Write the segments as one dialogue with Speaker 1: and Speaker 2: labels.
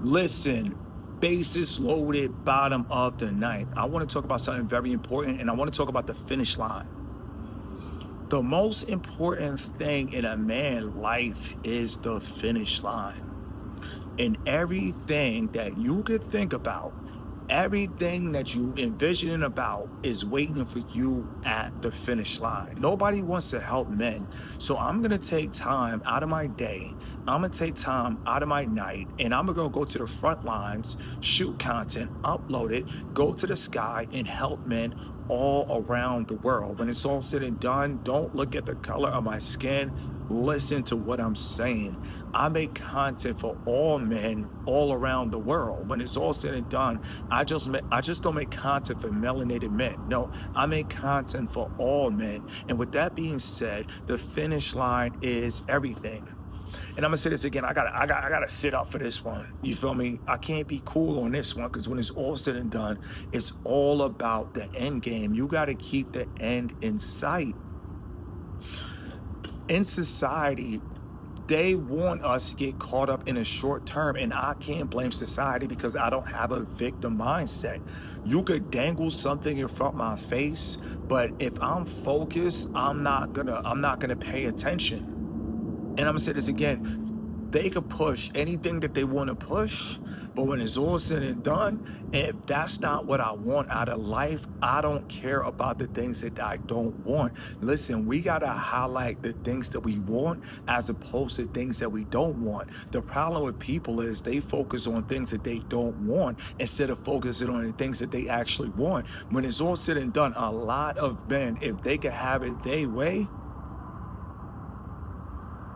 Speaker 1: Listen, bases loaded, bottom of the ninth. I want to talk about something very important, and I want to talk about the finish line. The most important thing in a man's life is the finish line. And everything that you could think about, everything that you envisioning about is waiting for you at the finish line. Nobody wants to help men. So I'm going to take time out of my day. I'm going to take time out of my night, and I'm going to go to the front lines, shoot content, upload it, go to the sky and help men all around the world. When it's all said and done, don't look at the color of my skin. Listen to what I'm saying. I make content for all men all around the world. When it's all said and done, I just don't make content for melanated men. No, I make content for all men. And with that being said, the finish line is everything. And I'm gonna say this again. I gotta sit up for this one. You feel me? I can't be cool on this one because when it's all said and done, it's all about the end game. You gotta keep the end in sight. In society, they want us to get caught up in a short term, and I can't blame society because I don't have a victim mindset. You could dangle something in front of my face, but if I'm focused, I'm not gonna pay attention. And I'm gonna say this again. They could push anything that they want to push, but when it's all said and done, if that's not what I want out of life, I don't care about the things that I don't want. Listen, we gotta highlight the things that we want as opposed to things that we don't want. The problem with people is they focus on things that they don't want instead of focusing on the things that they actually want. When it's all said and done, a lot of men, if they could have it their way,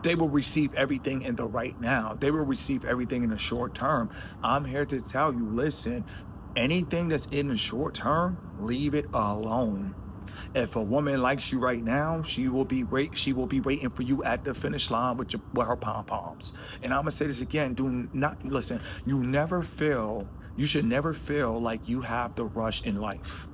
Speaker 1: they will receive everything in the right now. They will receive everything in the short term. I'm here to tell you, listen, anything that's in the short term, leave it alone. If a woman likes you right now, she will be waiting for you at the finish line with her pom poms. And I'm gonna say this again: do not listen. You should never feel like you have the rush in life.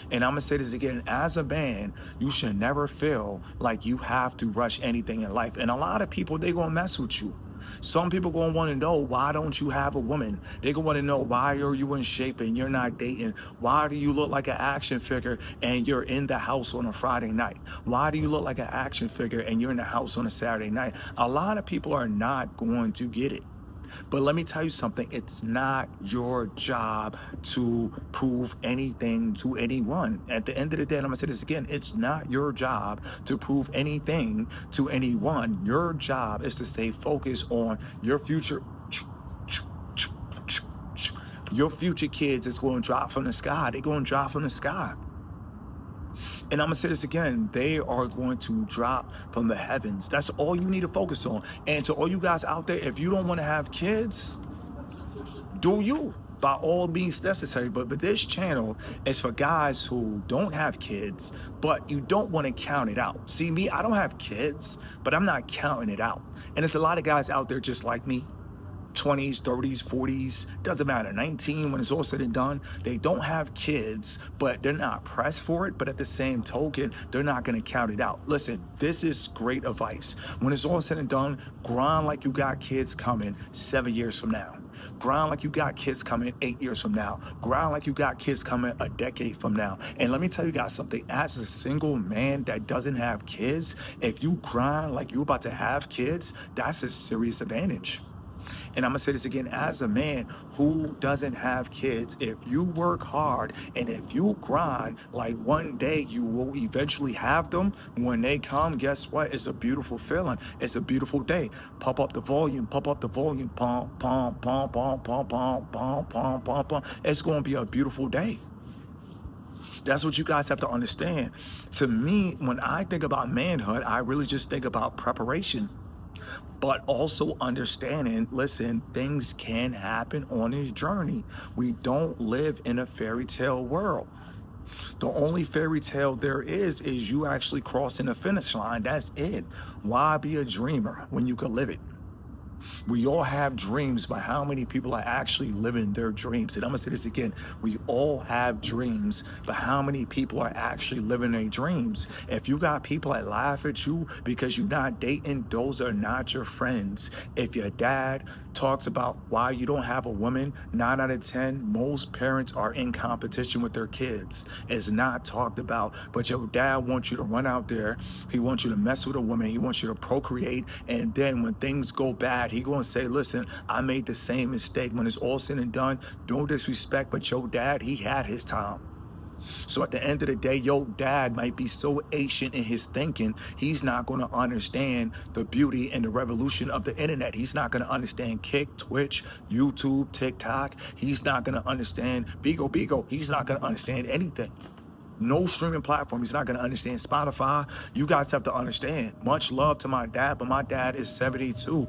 Speaker 1: And I'm gonna say this again: as a man, you should never feel like you have to rush anything in life. And a lot of people, they gonna mess with you. Some people gonna want to know, why don't you have a woman? They gonna want to know, why are you in shape and you're not dating? Why do you look like an action figure and you're in the house on a Friday night? Why do you look like an action figure and you're in the house on a Saturday night? A lot of people are not going to get it. But let me tell you something, it's not your job to prove anything to anyone. At the end of the day, and I'm gonna say this again, it's not your job to prove anything to anyone. Your job is to stay focused on your future. Your future kids is going to drop from the sky. They're going to drop from the sky. And I'm gonna say this again, they are going to drop from the heavens. That's all you need to focus on. And to all you guys out there, if you don't want to have kids, do you, by all means necessary. But this channel is for guys who don't have kids, but you don't want to count it out. See, me, I don't have kids, but I'm not counting it out. And there's a lot of guys out there just like me, 20s, 30s, 40s, doesn't matter, 19, when it's all said and done. They don't have kids, but they're not pressed for it. But at the same token, they're not going to count it out. Listen, this is great advice. When it's all said and done, grind like you got kids coming 7 years from now. Grind like you got kids coming 8 years from now. Grind like you got kids coming a decade from now. And let me tell you guys something. As a single man that doesn't have kids, if you grind like you about to have kids, that's a serious advantage. And I'm gonna say this again, as a man who doesn't have kids, if you work hard and if you grind, like one day you will eventually have them. When they come, guess what? It's a beautiful feeling. It's a beautiful day. Pump up the volume, pump, pump, pump, pump, pump, pump, pump, pump, pump, pump. It's gonna be a beautiful day. That's what you guys have to understand. To me, when I think about manhood, I really just think about preparation, but also understanding, listen, things can happen on this journey. We don't live in a fairy tale world. The only fairy tale there is you actually crossing the finish line. That's it. Why be a dreamer when you could live it? We all have dreams, but how many people are actually living their dreams? And I'm gonna say this again. We all have dreams, but how many people are actually living their dreams? If you got people that laugh at you because you're not dating, those are not your friends. If your dad talks about why you don't have a woman, 9 out of 10, most parents are in competition with their kids. It's not talked about, but your dad wants you to run out there. He wants you to mess with a woman. He wants you to procreate. And then when things go bad, he going to say, listen, I made the same mistake. When it's all said and done, no disrespect, but your dad, he had his time. So at the end of the day, your dad might be so ancient in his thinking, he's not going to understand the beauty and the revolution of the internet. He's not going to understand Kick, Twitch, YouTube, TikTok. He's not going to understand Bigo. He's not going to understand anything. No streaming platform. He's not going to understand Spotify. You guys have to understand. Much love to my dad, but my dad is 72.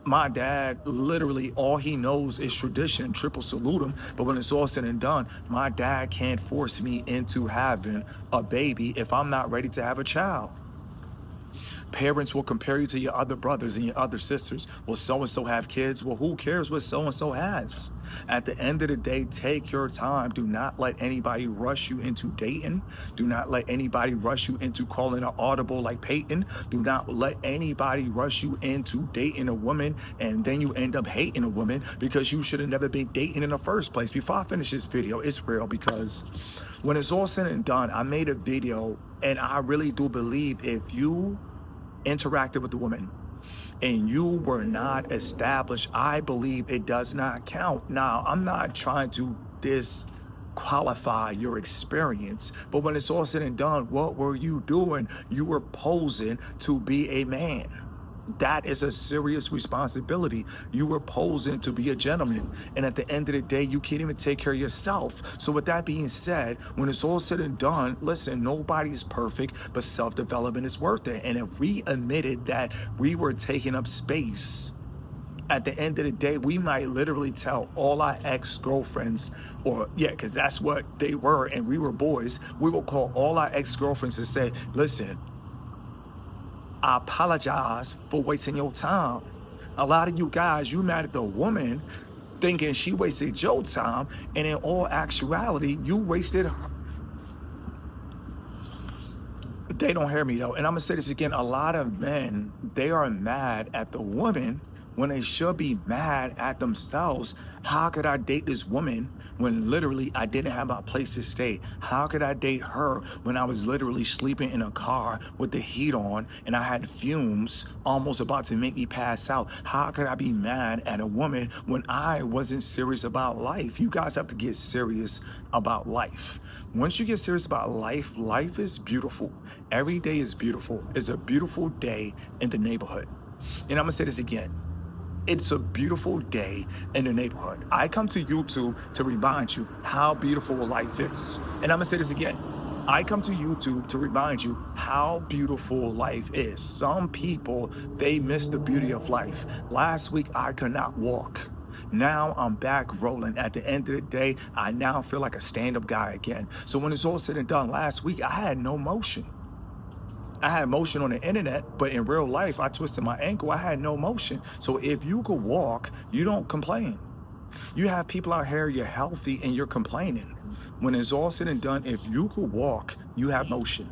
Speaker 1: My dad, literally, all he knows is tradition, triple salute him. But when it's all said and done, my dad can't force me into having a baby if I'm not ready to have a child. Parents will compare you to your other brothers and your other sisters. Will so-and-so have kids? Well, who cares what so-and-so has? At the end of the day, take your time. Do not let anybody rush you into dating. Do not let anybody rush you into calling an audible like Peyton. Do not let anybody rush you into dating a woman and then you end up hating a woman because you should have never been dating in the first place. Before I finish this video, it's real because when it's all said and done, I made a video and I really do believe if you interacted with the woman and you were not established, I believe it does not count. Now, I'm not trying to disqualify your experience, but when it's all said and done, what were you doing? You were posing to be a man. That is a serious responsibility. You were posing to be a gentleman. And at the end of the day, you can't even take care of yourself. So with that being said, when it's all said and done, listen, nobody's perfect, but self-development is worth it. And if we admitted that we were taking up space, at the end of the day, we might literally tell all our ex-girlfriends, or yeah, because that's what they were, and we were boys, we will call all our ex-girlfriends and say, listen, I apologize for wasting your time. A lot of you guys, you mad at the woman thinking she wasted your time, and in all actuality, you wasted her. They don't hear me though. And I'm gonna say this again, a lot of men, they are mad at the woman when they should be mad at themselves. How could I date this woman when literally I didn't have a place to stay? How could I date her when I was literally sleeping in a car with the heat on and I had fumes almost about to make me pass out? How could I be mad at a woman when I wasn't serious about life? You guys have to get serious about life. Once you get serious about life, life is beautiful. Every day is beautiful. It's a beautiful day in the neighborhood. And I'm gonna say this again. It's a beautiful day in the neighborhood. I come to YouTube to remind you how beautiful life is. And I'm gonna say this again. I come to YouTube to remind you how beautiful life is. Some people, they miss the beauty of life. Last week, I could not walk. Now I'm back rolling. At the end of the day, I now feel like a stand-up guy again. So when it's all said and done, last week, I had no motion. I had motion on the internet, but in real life, I twisted my ankle. I had no motion. So if you could walk, you don't complain. You have people out here, you're healthy and you're complaining. When it's all said and done, if you could walk, you have motion.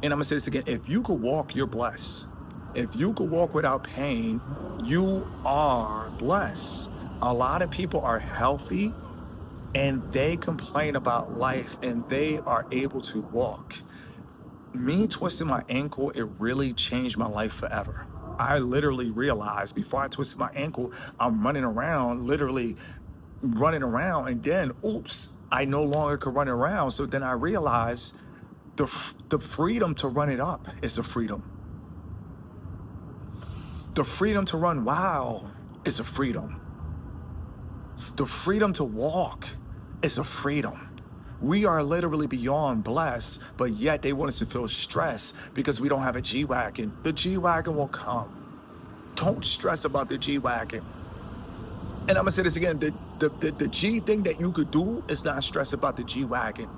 Speaker 1: And I'm gonna say this again, if you could walk, you're blessed. If you could walk without pain, you are blessed. A lot of people are healthy and they complain about life and they are able to walk. Me twisting my ankle, it really changed my life forever. I literally realized before I twisted my ankle, I'm running around, literally running around, and then, oops, I no longer could run around. So then I realized the freedom to run it up is a freedom. The freedom to run wild is a freedom. The freedom to walk is a freedom. We are literally beyond blessed, but yet they want us to feel stressed because we don't have a G-Wagon. The G-Wagon will come. Don't stress about the G-Wagon. And I'm gonna say this again, the G thing that you could do is not stress about the G-Wagon.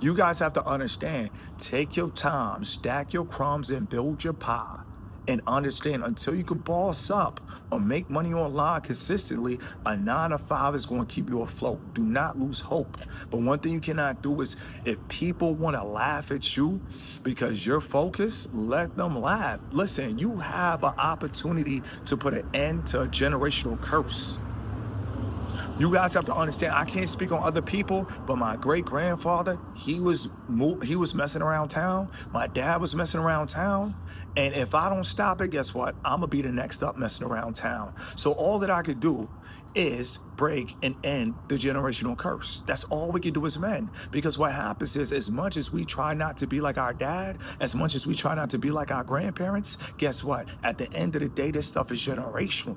Speaker 1: You guys have to understand, take your time, stack your crumbs and build your pie. And understand, until you can boss up or make money online consistently, a 9 to 5 is going to keep you afloat. Do not lose hope. But one thing you cannot do is, if people want to laugh at you because you're focused, let them laugh. Listen, you have an opportunity to put an end to a generational curse. You guys have to understand, I can't speak on other people, but my great grandfather, he was messing around town. My dad was messing around town. And if I don't stop it, guess what? I'm gonna be the next up messing around town. So all that I could do is break and end the generational curse. That's all we can do as men. Because what happens is, as much as we try not to be like our dad, as much as we try not to be like our grandparents, guess what? At the end of the day, this stuff is generational.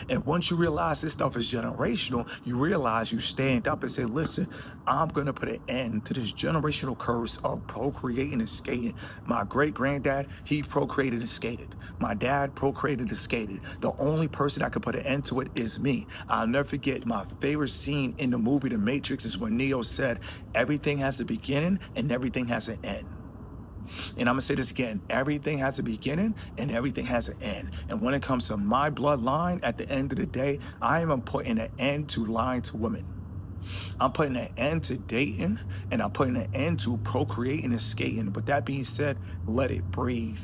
Speaker 1: And once you realize this stuff is generational, you realize, you stand up and say, listen, I'm going to put an end to this generational curse of procreating and skating. My great granddad, he procreated and skated. My dad procreated and skated. The only person that could put an end to it is me. I'll never forget, my favorite scene in the movie The Matrix is when Neo said, everything has a beginning and everything has an end. And I'm gonna say this again, everything has a beginning and everything has an end. And when it comes to my bloodline, at the end of the day, I am putting an end to lying to women. I'm putting an end to dating, and I'm putting an end to procreating and skating. But that being said, let it breathe.